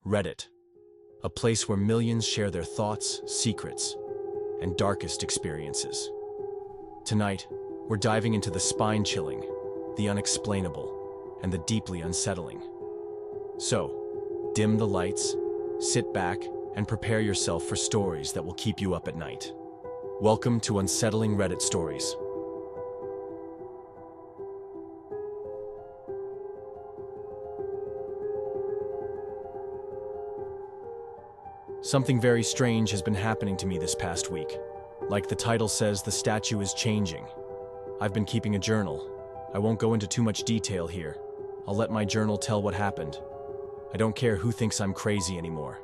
Reddit, a place where millions share their thoughts, secrets, and darkest experiences. Tonight, we're diving into the spine-chilling, the unexplainable, and the deeply unsettling. So, dim the lights, sit back, and prepare yourself for stories that will keep you up at night. Welcome to Unsettling Reddit Stories. Something very strange has been happening to me this past week. Like the title says, the statue is changing. I've been keeping a journal. I won't go into too much detail here. I'll let my journal tell what happened. I don't care who thinks I'm crazy anymore.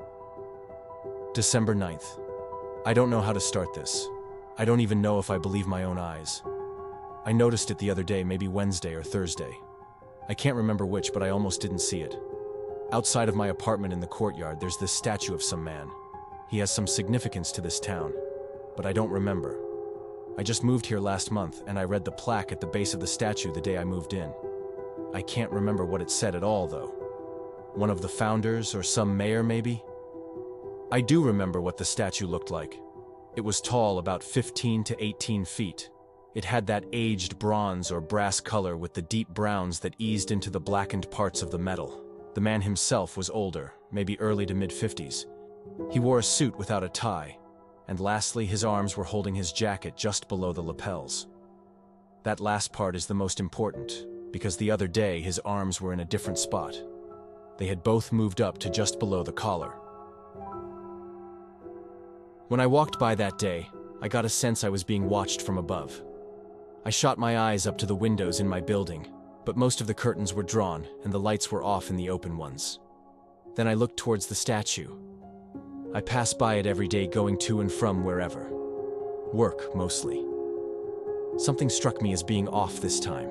December 9th. I don't know how to start this. I don't even know if I believe my own eyes. I noticed it the other day, maybe Wednesday or Thursday. I can't remember which, but I almost didn't see it. Outside of my apartment in the courtyard, there's this statue of some man. He has some significance to this town, but I don't remember. I just moved here last month, and I read the plaque at the base of the statue the day I moved in. I can't remember what it said at all, though. One of the founders or some mayor, maybe? I do remember what the statue looked like. It was tall, about 15 to 18 feet. It had that aged bronze or brass color with the deep browns that eased into the blackened parts of the metal. The man himself was older, maybe early to mid-50s. He wore a suit without a tie, and lastly, his arms were holding his jacket just below the lapels. That last part is the most important, because the other day his arms were in a different spot. They had both moved up to just below the collar. When I walked by that day, I got a sense I was being watched from above. I shot my eyes up to the windows in my building, but most of the curtains were drawn and the lights were off in the open ones. Then I looked towards the statue. I pass by it every day, going to and from wherever. Work, mostly. Something struck me as being off this time.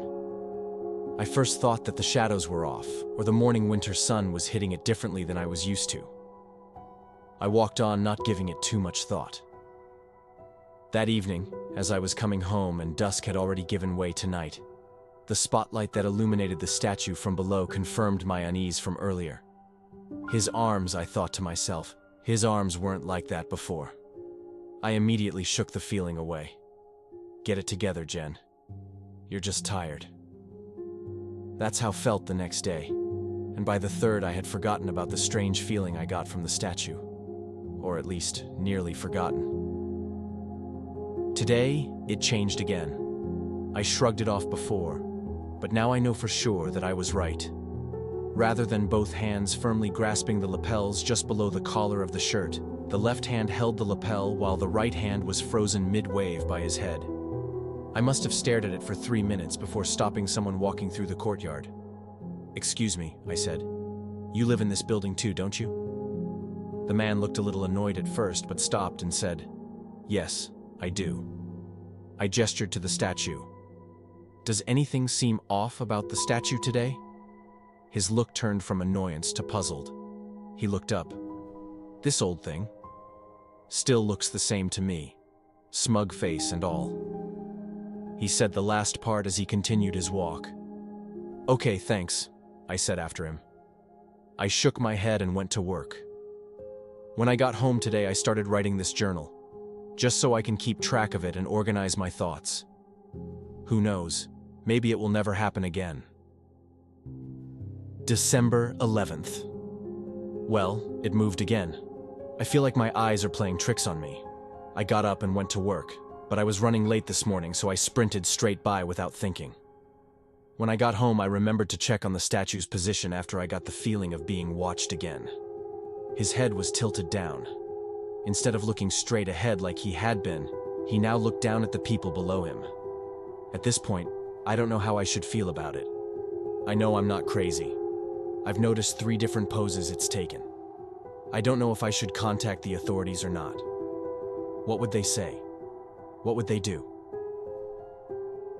I first thought that the shadows were off, or the morning winter sun was hitting it differently than I was used to. I walked on, not giving it too much thought. That evening, as I was coming home and dusk had already given way to night, the spotlight that illuminated the statue from below confirmed my unease from earlier. His arms, I thought to myself, his arms weren't like that before. I immediately shook the feeling away. Get it together, Jen. You're just tired. That's how I felt the next day, and by the third I had forgotten about the strange feeling I got from the statue. Or at least, nearly forgotten. Today, it changed again. I shrugged it off before, but now I know for sure that I was right. Rather than both hands firmly grasping the lapels just below the collar of the shirt, the left hand held the lapel while the right hand was frozen mid-wave by his head. I must have stared at it for 3 minutes before stopping someone walking through the courtyard. "Excuse me," I said. "You live in this building too, don't you?" The man looked a little annoyed at first, but stopped and said, "Yes, I do." I gestured to the statue. "Does anything seem off about the statue today?" His look turned from annoyance to puzzled. He looked up. "This old thing still looks the same to me, smug face and all." He said the last part as he continued his walk. "Okay, thanks," I said after him. I shook my head and went to work. When I got home today, I started writing this journal, just so I can keep track of it and organize my thoughts. Who knows, maybe it will never happen again. December 11th. Well, it moved again. I feel like my eyes are playing tricks on me. I got up and went to work, but I was running late this morning, so I sprinted straight by without thinking. When I got home, I remembered to check on the statue's position after I got the feeling of being watched again. His head was tilted down. Instead of looking straight ahead like he had been, he now looked down at the people below him. At this point, I don't know how I should feel about it. I know I'm not crazy. I've noticed 3 different poses it's taken. I don't know if I should contact the authorities or not. What would they say? What would they do?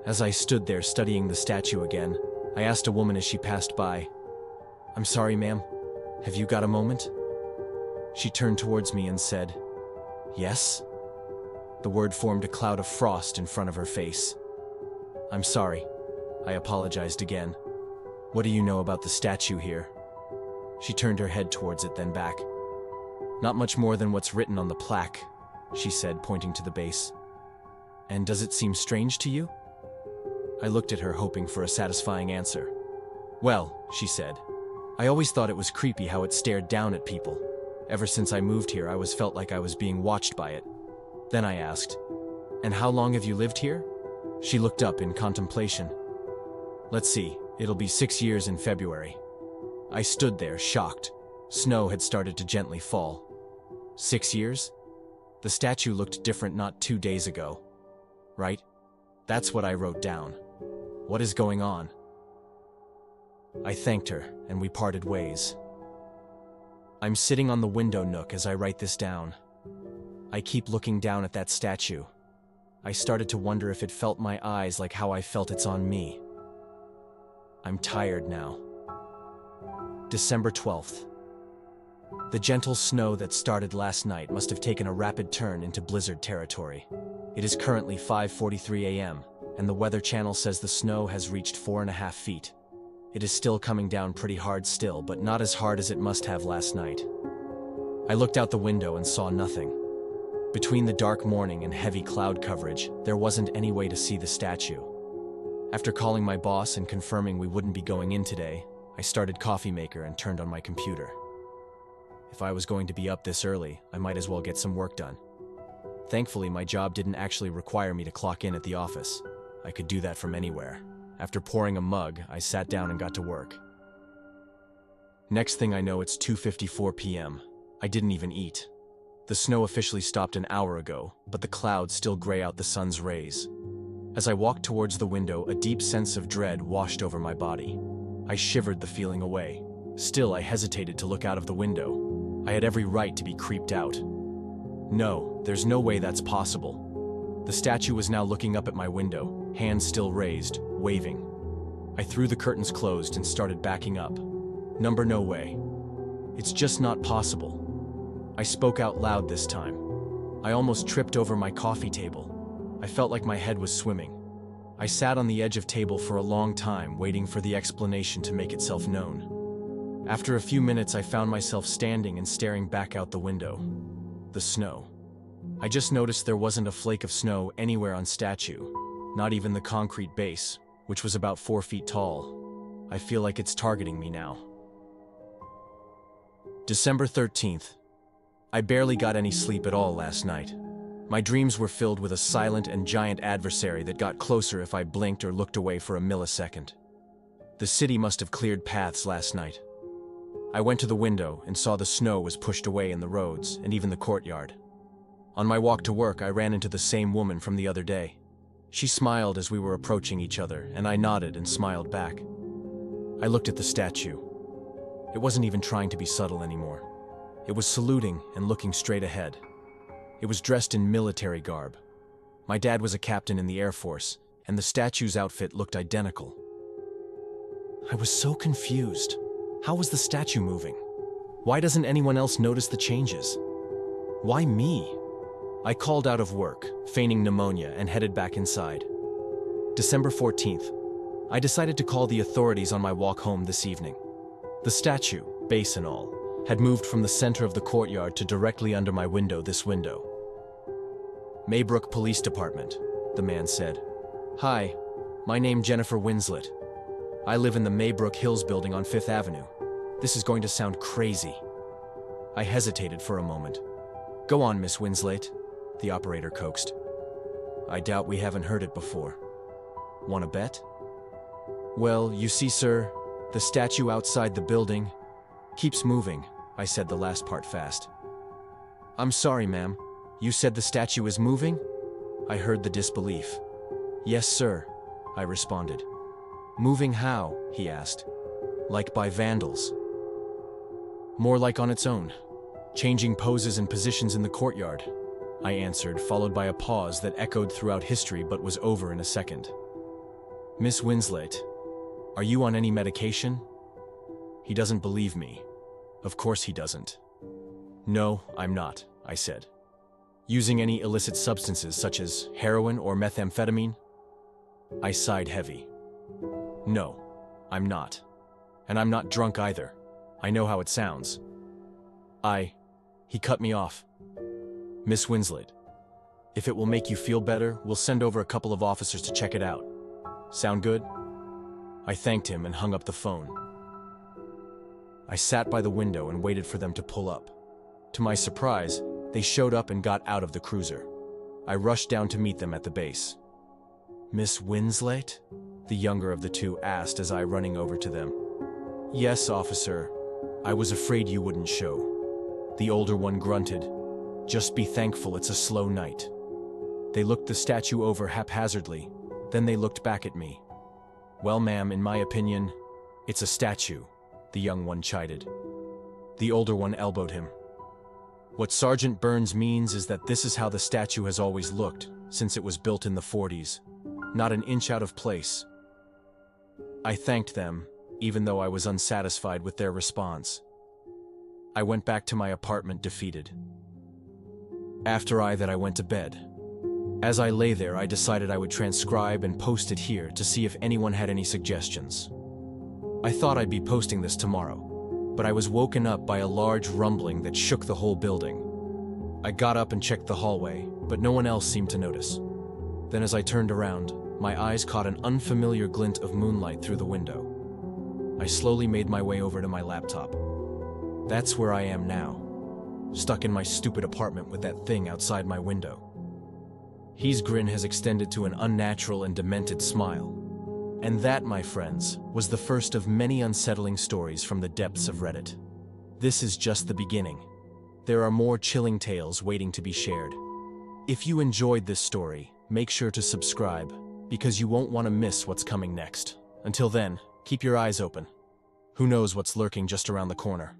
As I stood there studying the statue again, I asked a woman as she passed by, "I'm sorry, ma'am, have you got a moment?" She turned towards me and said, "Yes?" The word formed a cloud of frost in front of her face. "I'm sorry," I apologized again. "What do you know about the statue here?" She turned her head towards it, then back. "Not much more than what's written on the plaque," she said, pointing to the base. "And does it seem strange to you?" I looked at her, hoping for a satisfying answer. "Well," she said, "I always thought it was creepy how it stared down at people. Ever since I moved here, I always felt like I was being watched by it." Then I asked, "And how long have you lived here?" She looked up in contemplation. "Let's see, it'll be 6 years in February." I stood there, shocked. Snow had started to gently fall. 6 years? The statue looked different not 2 days ago. Right? That's what I wrote down. What is going on? I thanked her, and we parted ways. I'm sitting on the window nook as I write this down. I keep looking down at that statue. I started to wonder if it felt my eyes like how I felt it's on me. I'm tired now. December 12th. The gentle snow that started last night must have taken a rapid turn into blizzard territory. It is currently 5:43 a.m., and the Weather Channel says the snow has reached 4.5 feet. It is still coming down pretty hard still, but not as hard as it must have last night. I looked out the window and saw nothing. Between the dark morning and heavy cloud coverage, there wasn't any way to see the statue. After calling my boss and confirming we wouldn't be going in today, I started Coffee Maker and turned on my computer. If I was going to be up this early, I might as well get some work done. Thankfully, my job didn't actually require me to clock in at the office. I could do that from anywhere. After pouring a mug, I sat down and got to work. Next thing I know, it's 2:54 p.m. I didn't even eat. The snow officially stopped an hour ago, but the clouds still gray out the sun's rays. As I walked towards the window, a deep sense of dread washed over my body. I shivered the feeling away. Still, I hesitated to look out of the window. I had every right to be creeped out. No, there's no way that's possible. The statue was now looking up at my window, hands still raised, waving. I threw the curtains closed and started backing up. No way. It's just not possible. I spoke out loud this time. I almost tripped over my coffee table. I felt like my head was swimming. I sat on the edge of table for a long time, waiting for the explanation to make itself known. After a few minutes, I found myself standing and staring back out the window. The snow. I just noticed there wasn't a flake of snow anywhere on statue, not even the concrete base, which was about 4 feet tall. I feel like it's targeting me now. December 13th. I barely got any sleep at all last night. My dreams were filled with a silent and giant adversary that got closer if I blinked or looked away for a millisecond. The city must have cleared paths last night. I went to the window and saw the snow was pushed away in the roads and even the courtyard. On my walk to work, I ran into the same woman from the other day. She smiled as we were approaching each other, and I nodded and smiled back. I looked at the statue. It wasn't even trying to be subtle anymore. It was saluting and looking straight ahead. It was dressed in military garb. My dad was a captain in the Air Force, and the statue's outfit looked identical. I was so confused. How was the statue moving? Why doesn't anyone else notice the changes? Why me? I called out of work, feigning pneumonia, and headed back inside. December 14th. I decided to call the authorities on my walk home this evening. The statue, base and all, had moved from the center of the courtyard to directly under my window, this window. Maybrook Police Department, the man said. Hi, my name Jennifer Winslet. I live in the Maybrook Hills building on 5th Avenue. This is going to sound crazy. I hesitated for a moment. Go on, Miss Winslet, the operator coaxed. I doubt we haven't heard it before. Want to bet? Well, you see, sir, the statue outside the building keeps moving, I said the last part fast. I'm sorry, ma'am. You said the statue is moving? I heard the disbelief. Yes, sir, I responded. Moving how? He asked. Like by vandals. More like on its own, changing poses and positions in the courtyard, I answered, followed by a pause that echoed throughout history but was over in a second. Miss Winslet, are you on any medication? He doesn't believe me. Of course he doesn't. No, I'm not, I said. Using any illicit substances such as heroin or methamphetamine? I sighed heavy. No, I'm not. And I'm not drunk either. I know how it sounds. He cut me off. Miss Winslet, if it will make you feel better, we'll send over a couple of officers to check it out. Sound good? I thanked him and hung up the phone. I sat by the window and waited for them to pull up. To my surprise, they showed up and got out of the cruiser. I rushed down to meet them at the base. Miss Winslet? The younger of the two asked as I running over to them. Yes, officer. I was afraid you wouldn't show. The older one grunted. Just be thankful it's a slow night. They looked the statue over haphazardly, then they looked back at me. Well, ma'am, in my opinion, it's a statue, the young one chided. The older one elbowed him. What Sergeant Burns means is that this is how the statue has always looked, since it was built in the 40s. Not an inch out of place. I thanked them, even though I was unsatisfied with their response. I went back to my apartment defeated. After I went to bed. As I lay there, I decided I would transcribe and post it here to see if anyone had any suggestions. I thought I'd be posting this tomorrow, but I was woken up by a large rumbling that shook the whole building. I got up and checked the hallway, but no one else seemed to notice. Then as I turned around, my eyes caught an unfamiliar glint of moonlight through the window. I slowly made my way over to my laptop. That's where I am now, stuck in my stupid apartment with that thing outside my window. His grin has extended to an unnatural and demented smile. And that, my friends, was the first of many unsettling stories from the depths of Reddit. This is just the beginning. There are more chilling tales waiting to be shared. If you enjoyed this story, make sure to subscribe, because you won't want to miss what's coming next. Until then, keep your eyes open. Who knows what's lurking just around the corner?